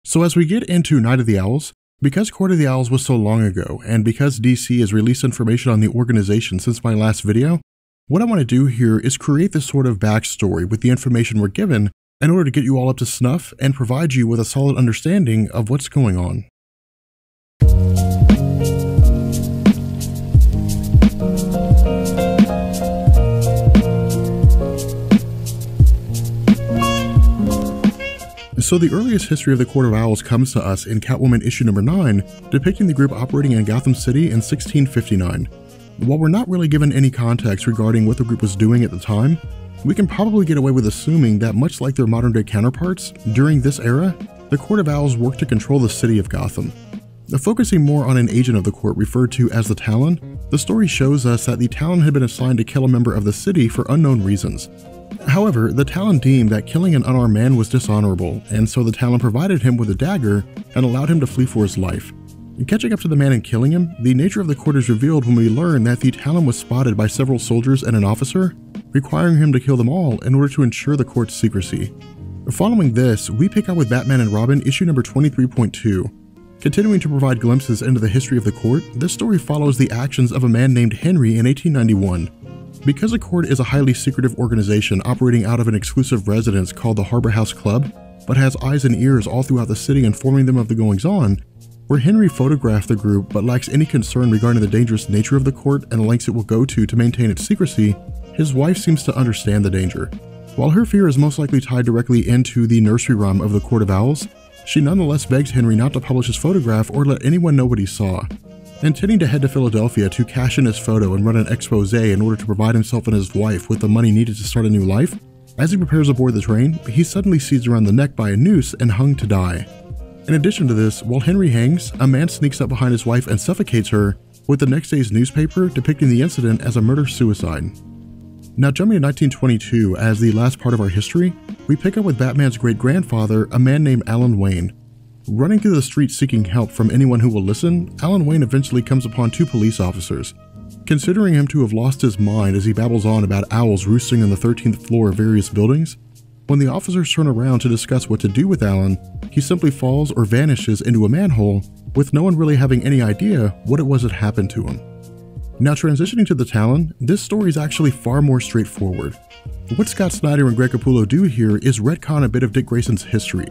So as we get into Night of the Owls, because Court of the Owls was so long ago, and because DC has released information on the organization since my last video, what I want to do here is create this sort of backstory with the information we're given in order to get you all up to snuff and provide you with a solid understanding of what's going on. So the earliest history of the Court of Owls comes to us in Catwoman issue number 9, depicting the group operating in Gotham City in 1659. While we're not really given any context regarding what the group was doing at the time, we can probably get away with assuming that much like their modern-day counterparts, during this era, the Court of Owls worked to control the city of Gotham. Focusing more on an agent of the court referred to as the Talon, the story shows us that the Talon had been assigned to kill a member of the city for unknown reasons. However, the Talon deemed that killing an unarmed man was dishonorable, and so the Talon provided him with a dagger and allowed him to flee for his life. Catching up to the man and killing him, the nature of the court is revealed when we learn that the Talon was spotted by several soldiers and an officer, requiring him to kill them all in order to ensure the court's secrecy. Following this, we pick up with Batman and Robin issue number 23.2. Continuing to provide glimpses into the history of the court, this story follows the actions of a man named Henry in 1891. Because the court is a highly secretive organization operating out of an exclusive residence called the Harbor House Club, but has eyes and ears all throughout the city informing them of the goings-on, where Henry photographed the group but lacks any concern regarding the dangerous nature of the court and the lengths it will go to maintain its secrecy, his wife seems to understand the danger. While her fear is most likely tied directly into the nursery rhyme of the Court of Owls, she nonetheless begs Henry not to publish his photograph or let anyone know what he saw. Intending to head to Philadelphia to cash in his photo and run an expose in order to provide himself and his wife with the money needed to start a new life, as he prepares aboard the train, he's suddenly seized around the neck by a noose and hung to die. In addition to this, while Henry hangs, a man sneaks up behind his wife and suffocates her, with the next day's newspaper depicting the incident as a murder-suicide. Now jumping to 1922 as the last part of our history, we pick up with Batman's great-grandfather, a man named Alan Wayne. Running through the streets seeking help from anyone who will listen, Alan Wayne eventually comes upon two police officers. Considering him to have lost his mind as he babbles on about owls roosting on the 13th floor of various buildings, when the officers turn around to discuss what to do with Alan, he simply falls or vanishes into a manhole, with no one really having any idea what it was that happened to him. Now transitioning to the Talon, this story is actually far more straightforward. What Scott Snyder and Greg Capullo do here is retcon a bit of Dick Grayson's history.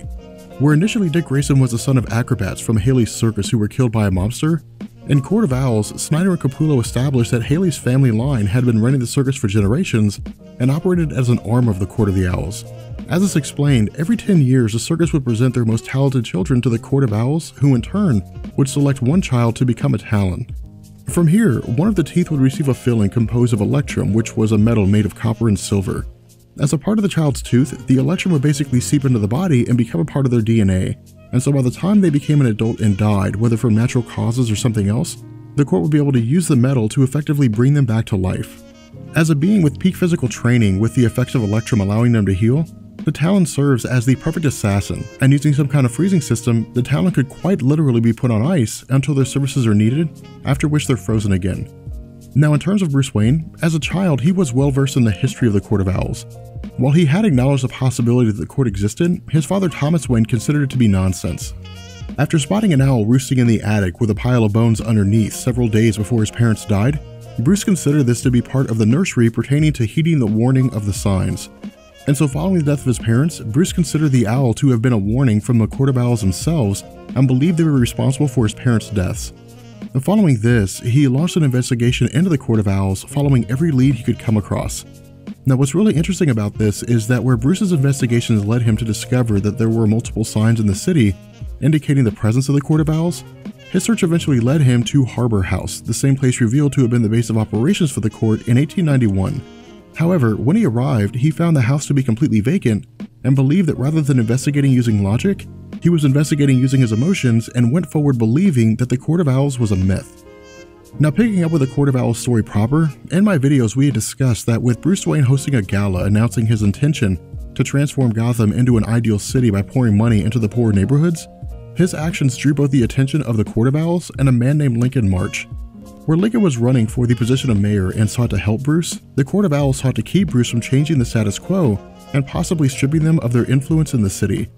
Where initially Dick Grayson was the son of acrobats from Haley's circus who were killed by a mobster, in Court of Owls, Snyder and Capullo established that Haley's family line had been running the circus for generations and operated as an arm of the Court of the Owls. As is explained, every 10 years the circus would present their most talented children to the Court of Owls, who in turn would select one child to become a Talon. From here, one of the teeth would receive a filling composed of electrum, which was a metal made of copper and silver. As a part of the child's tooth, the electrum would basically seep into the body and become a part of their DNA, and so by the time they became an adult and died, whether from natural causes or something else, the court would be able to use the metal to effectively bring them back to life. As a being with peak physical training with the effects of electrum allowing them to heal, the Talon serves as the perfect assassin, and using some kind of freezing system, the Talon could quite literally be put on ice until their services are needed, after which they're frozen again. Now in terms of Bruce Wayne, as a child he was well versed in the history of the Court of Owls. While he had acknowledged the possibility that the court existed, his father Thomas Wayne considered it to be nonsense. After spotting an owl roosting in the attic with a pile of bones underneath several days before his parents died, Bruce considered this to be part of the nursery pertaining to heeding the warning of the signs. And so following the death of his parents, Bruce considered the owl to have been a warning from the Court of Owls themselves and believed they were responsible for his parents' deaths. Following this, he launched an investigation into the Court of Owls, following every lead he could come across. Now what's really interesting about this is that where Bruce's investigations led him to discover that there were multiple signs in the city indicating the presence of the Court of Owls, his search eventually led him to Harbor House, the same place revealed to have been the base of operations for the court in 1891. However, when he arrived, he found the house to be completely vacant and believed that rather than investigating using logic, he was investigating using his emotions and went forward believing that the Court of Owls was a myth. Now picking up with the Court of Owls story proper, in my videos we had discussed that with Bruce Wayne hosting a gala announcing his intention to transform Gotham into an ideal city by pouring money into the poor neighborhoods, his actions drew both the attention of the Court of Owls and a man named Lincoln March. Where Lincoln was running for the position of mayor and sought to help Bruce, the Court of Owls sought to keep Bruce from changing the status quo and possibly stripping them of their influence in the city.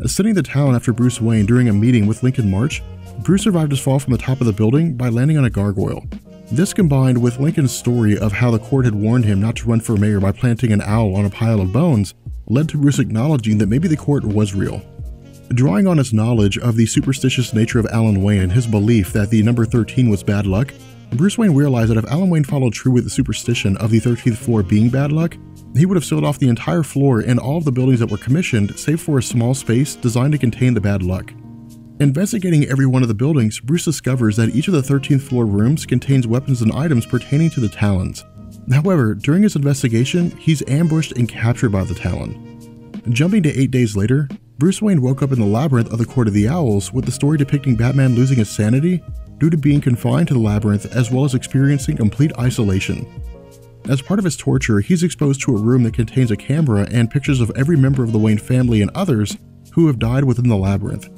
Sending the Talon after Bruce Wayne during a meeting with Lincoln March, Bruce survived his fall from the top of the building by landing on a gargoyle. This, combined with Lincoln's story of how the court had warned him not to run for mayor by planting an owl on a pile of bones, led to Bruce acknowledging that maybe the court was real. Drawing on his knowledge of the superstitious nature of Alan Wayne and his belief that the number 13 was bad luck, Bruce Wayne realized that if Alan Wayne followed true with the superstition of the 13th floor being bad luck, he would have sealed off the entire floor and all of the buildings that were commissioned, save for a small space designed to contain the bad luck. Investigating every one of the buildings, Bruce discovers that each of the 13th floor rooms contains weapons and items pertaining to the Talons. However, during his investigation, he's ambushed and captured by the Talon. Jumping to 8 days later, Bruce Wayne woke up in the labyrinth of the Court of the Owls, with the story depicting Batman losing his sanity due to being confined to the labyrinth as well as experiencing complete isolation. As part of his torture, he's exposed to a room that contains a camera and pictures of every member of the Wayne family and others who have died within the labyrinth.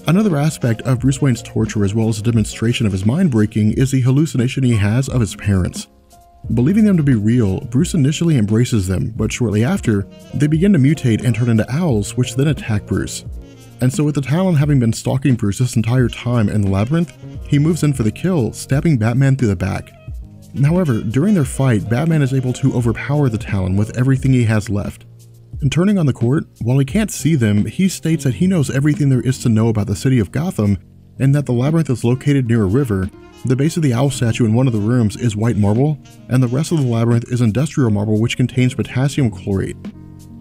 Another aspect of Bruce Wayne's torture, as well as a demonstration of his mind-breaking, is the hallucination he has of his parents. Believing them to be real, Bruce initially embraces them, but shortly after, they begin to mutate and turn into owls, which then attack Bruce. And so with the Talon having been stalking Bruce this entire time in the labyrinth, he moves in for the kill, stabbing Batman through the back. However, during their fight, Batman is able to overpower the Talon with everything he has left. And turning on the court, while he can't see them, he states that he knows everything there is to know about the city of Gotham, and that the labyrinth is located near a river. The base of the owl statue in one of the rooms is white marble, and the rest of the labyrinth is industrial marble, which contains potassium chlorate.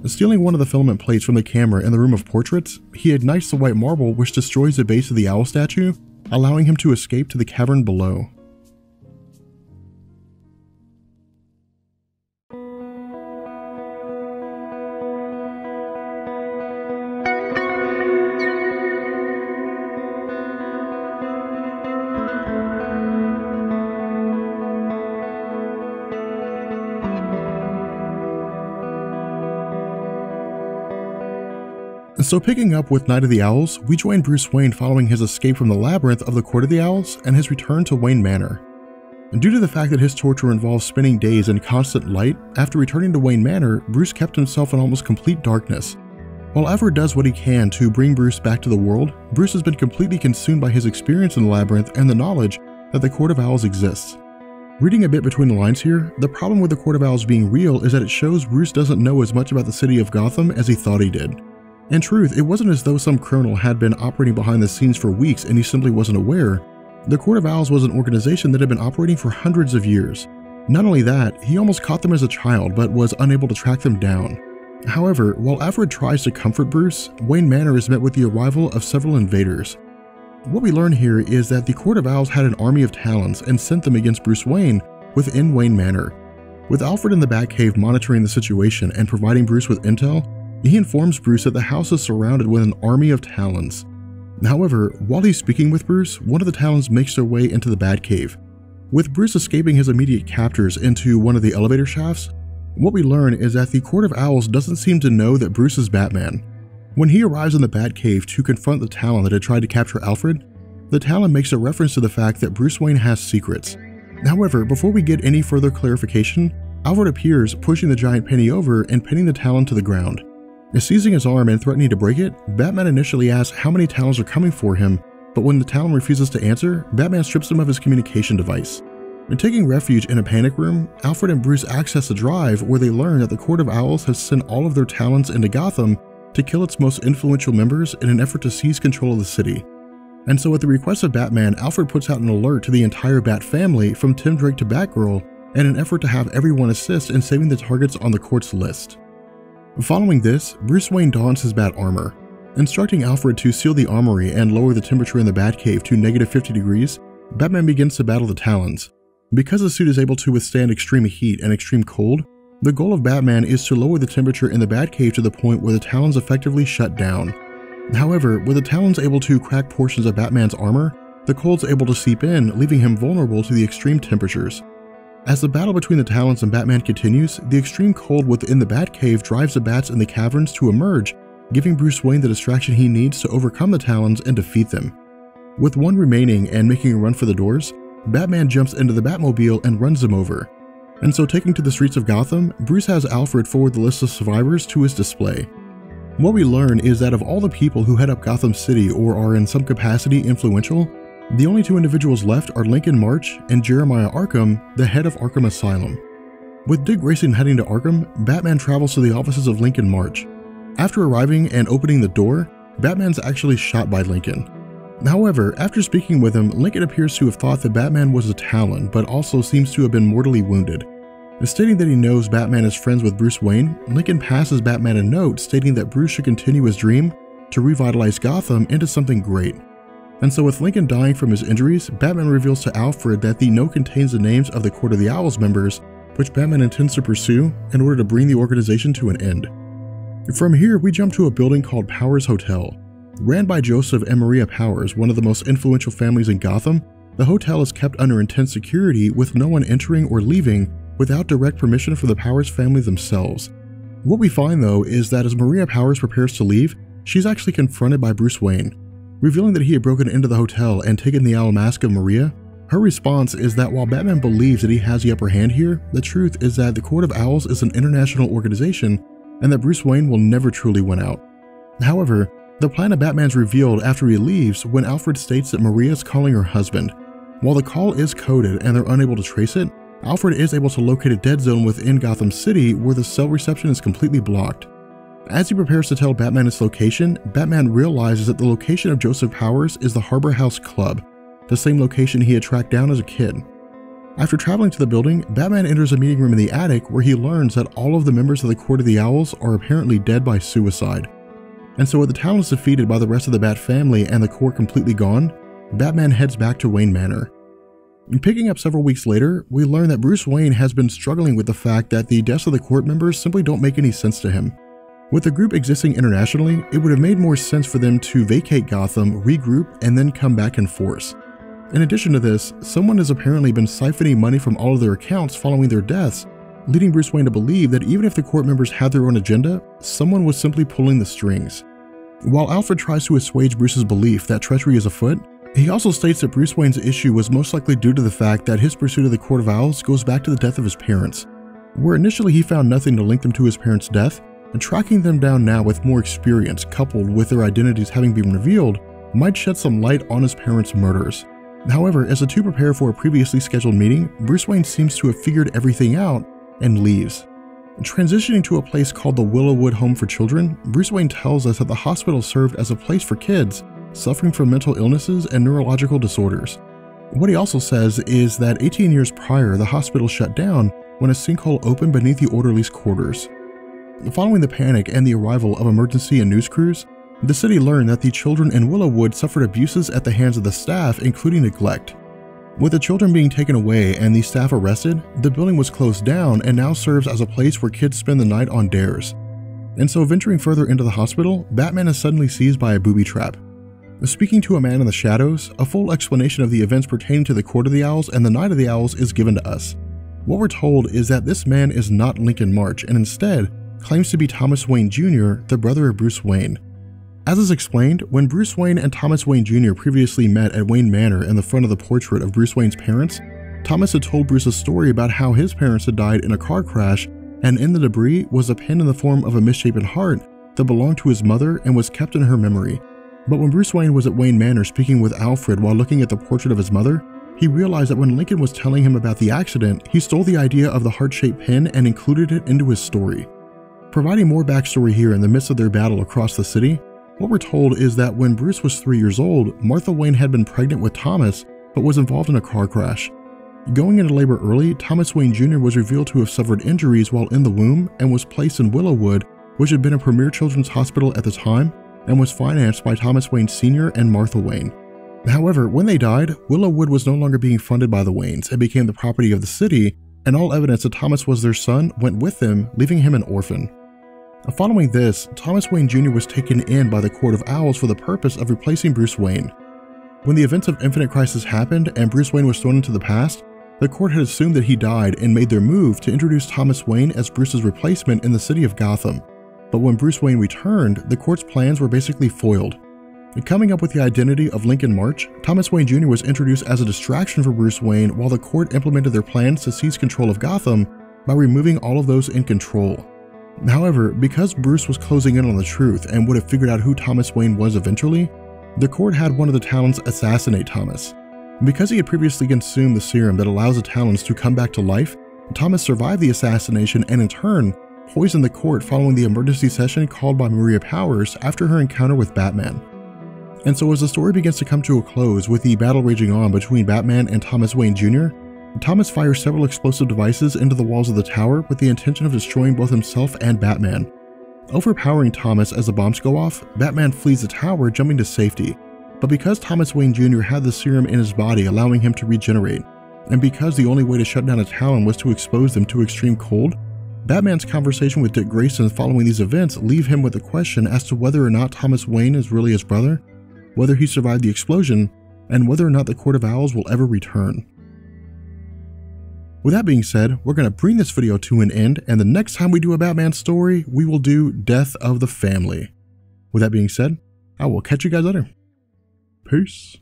Stealing one of the filament plates from the camera in the room of portraits, he ignites the white marble, which destroys the base of the owl statue, allowing him to escape to the cavern below. So picking up with Night of the Owls, we join Bruce Wayne following his escape from the labyrinth of the Court of the Owls and his return to Wayne Manor. Due to the fact that his torture involves spending days in constant light, after returning to Wayne Manor, Bruce kept himself in almost complete darkness. While Alfred does what he can to bring Bruce back to the world, Bruce has been completely consumed by his experience in the labyrinth and the knowledge that the Court of Owls exists. Reading a bit between the lines here, the problem with the Court of Owls being real is that it shows Bruce doesn't know as much about the city of Gotham as he thought he did. In truth, it wasn't as though some criminal had been operating behind the scenes for weeks and he simply wasn't aware. The Court of Owls was an organization that had been operating for hundreds of years. Not only that, he almost caught them as a child but was unable to track them down. However, while Alfred tries to comfort Bruce, Wayne Manor is met with the arrival of several invaders. What we learn here is that the Court of Owls had an army of Talons and sent them against Bruce Wayne within Wayne Manor. With Alfred in the Batcave monitoring the situation and providing Bruce with intel, he informs Bruce that the house is surrounded with an army of Talons. However, while he's speaking with Bruce, one of the Talons makes their way into the Batcave. With Bruce escaping his immediate captors into one of the elevator shafts, what we learn is that the Court of Owls doesn't seem to know that Bruce is Batman. When he arrives in the Batcave to confront the Talon that had tried to capture Alfred, the Talon makes a reference to the fact that Bruce Wayne has secrets. However, before we get any further clarification, Alfred appears, pushing the giant penny over and pinning the Talon to the ground. Seizing his arm and threatening to break it, Batman initially asks how many Talons are coming for him, but when the Talon refuses to answer, Batman strips him of his communication device. And taking refuge in a panic room, Alfred and Bruce access the drive where they learn that the Court of Owls has sent all of their Talons into Gotham to kill its most influential members in an effort to seize control of the city. And so at the request of Batman, Alfred puts out an alert to the entire Bat family from Tim Drake to Batgirl in an effort to have everyone assist in saving the targets on the court's list. Following this, Bruce Wayne dons his bat armor. Instructing Alfred to seal the armory and lower the temperature in the Batcave to -50 degrees, Batman begins to battle the Talons. Because the suit is able to withstand extreme heat and extreme cold, the goal of Batman is to lower the temperature in the Batcave to the point where the Talons effectively shut down. However, with the Talons able to crack portions of Batman's armor, the cold's able to seep in, leaving him vulnerable to the extreme temperatures. As the battle between the Talons and Batman continues, the extreme cold within the Batcave drives the bats in the caverns to emerge, giving Bruce Wayne the distraction he needs to overcome the Talons and defeat them. With one remaining and making a run for the doors, Batman jumps into the Batmobile and runs them over. And so taking to the streets of Gotham, Bruce has Alfred forward the list of survivors to his display. What we learn is that of all the people who head up Gotham City or are in some capacity influential, the only two individuals left are Lincoln March and Jeremiah Arkham, the head of Arkham Asylum. With Dick Grayson heading to Arkham, Batman travels to the offices of Lincoln March. After arriving and opening the door, Batman's actually shot by Lincoln. However, after speaking with him, Lincoln appears to have thought that Batman was a Talon, but also seems to have been mortally wounded. Stating that he knows Batman is friends with Bruce Wayne, Lincoln passes Batman a note stating that Bruce should continue his dream to revitalize Gotham into something great. And so with Lincoln dying from his injuries, Batman reveals to Alfred that the note contains the names of the Court of the Owls members, which Batman intends to pursue in order to bring the organization to an end. From here, we jump to a building called Powers Hotel. Ran by Joseph and Maria Powers, one of the most influential families in Gotham, the hotel is kept under intense security with no one entering or leaving without direct permission from the Powers family themselves. What we find though is that as Maria Powers prepares to leave, she's actually confronted by Bruce Wayne. Revealing that he had broken into the hotel and taken the owl mask of Maria, her response is that while Batman believes that he has the upper hand here, the truth is that the Court of Owls is an international organization and that Bruce Wayne will never truly win out. However, the plan of Batman's revealed after he leaves when Alfred states that Maria is calling her husband. While the call is coded and they're unable to trace it, Alfred is able to locate a dead zone within Gotham City where the cell reception is completely blocked. As he prepares to tell Batman its location, Batman realizes that the location of Joseph Powers is the Harbor House Club, the same location he had tracked down as a kid. After traveling to the building, Batman enters a meeting room in the attic where he learns that all of the members of the Court of the Owls are apparently dead by suicide. And so with the Talons defeated by the rest of the Bat family and the court completely gone, Batman heads back to Wayne Manor. Picking up several weeks later, we learn that Bruce Wayne has been struggling with the fact that the deaths of the court members simply don't make any sense to him. With the group existing internationally, it would have made more sense for them to vacate Gotham, regroup, and then come back in force. In addition to this, someone has apparently been siphoning money from all of their accounts following their deaths, leading Bruce Wayne to believe that even if the court members had their own agenda, someone was simply pulling the strings. While Alfred tries to assuage Bruce's belief that treachery is afoot, he also states that Bruce Wayne's issue was most likely due to the fact that his pursuit of the Court of Owls goes back to the death of his parents. Where initially he found nothing to link them to his parents' death, and tracking them down now with more experience coupled with their identities having been revealed might shed some light on his parents' murders. However, as the two prepare for a previously scheduled meeting, Bruce Wayne seems to have figured everything out and leaves. Transitioning to a place called the Willowwood Home for Children, Bruce Wayne tells us that the hospital served as a place for kids suffering from mental illnesses and neurological disorders. What he also says is that 18 years prior, the hospital shut down when a sinkhole opened beneath the orderlies' quarters. Following the panic and the arrival of emergency and news crews, the city learned that the children in Willowwood suffered abuses at the hands of the staff, including neglect. With the children being taken away and the staff arrested, the building was closed down and now serves as a place where kids spend the night on dares. And so venturing further into the hospital, Batman is suddenly seized by a booby trap. Speaking to a man in the shadows, a full explanation of the events pertaining to the Court of the Owls and the Night of the Owls is given to us. What we're told is that this man is not Lincoln March and instead claims to be Thomas Wayne Jr., the brother of Bruce Wayne. As is explained, when Bruce Wayne and Thomas Wayne Jr. previously met at Wayne Manor in the front of the portrait of Bruce Wayne's parents, Thomas had told Bruce a story about how his parents had died in a car crash, and in the debris was a pin in the form of a misshapen heart that belonged to his mother and was kept in her memory. But when Bruce Wayne was at Wayne Manor speaking with Alfred while looking at the portrait of his mother, he realized that when Lincoln was telling him about the accident, he stole the idea of the heart-shaped pin and included it into his story. Providing more backstory here in the midst of their battle across the city, what we're told is that when Bruce was 3 years old, Martha Wayne had been pregnant with Thomas, but was involved in a car crash. Going into labor early, Thomas Wayne Jr. was revealed to have suffered injuries while in the womb and was placed in Willowwood, which had been a premier children's hospital at the time, and was financed by Thomas Wayne Sr. and Martha Wayne. However, when they died, Willowwood was no longer being funded by the Waynes and became the property of the city, and all evidence that Thomas was their son went with them, leaving him an orphan. Following this, Thomas Wayne Jr. was taken in by the Court of Owls for the purpose of replacing Bruce Wayne. When the events of Infinite Crisis happened and Bruce Wayne was thrown into the past, the court had assumed that he died and made their move to introduce Thomas Wayne as Bruce's replacement in the city of Gotham. But when Bruce Wayne returned, the court's plans were basically foiled. Coming up with the identity of Lincoln March, Thomas Wayne Jr. was introduced as a distraction for Bruce Wayne while the court implemented their plans to seize control of Gotham by removing all of those in control. However, because Bruce was closing in on the truth and would have figured out who Thomas Wayne was eventually, the court had one of the Talons assassinate Thomas. Because he had previously consumed the serum that allows the Talons to come back to life, Thomas survived the assassination and in turn, poisoned the court following the emergency session called by Maria Powers after her encounter with Batman. And so as the story begins to come to a close with the battle raging on between Batman and Thomas Wayne Jr., Thomas fires several explosive devices into the walls of the tower with the intention of destroying both himself and Batman. Overpowering Thomas as the bombs go off, Batman flees the tower, jumping to safety. But because Thomas Wayne Jr. had the serum in his body allowing him to regenerate, and because the only way to shut down a Talon was to expose them to extreme cold, Batman's conversation with Dick Grayson following these events leave him with a question as to whether or not Thomas Wayne is really his brother, whether he survived the explosion, and whether or not the Court of Owls will ever return. With that being said, we're going to bring this video to an end, and the next time we do a Batman story, we will do Death of the Family. With that being said, I will catch you guys later. Peace.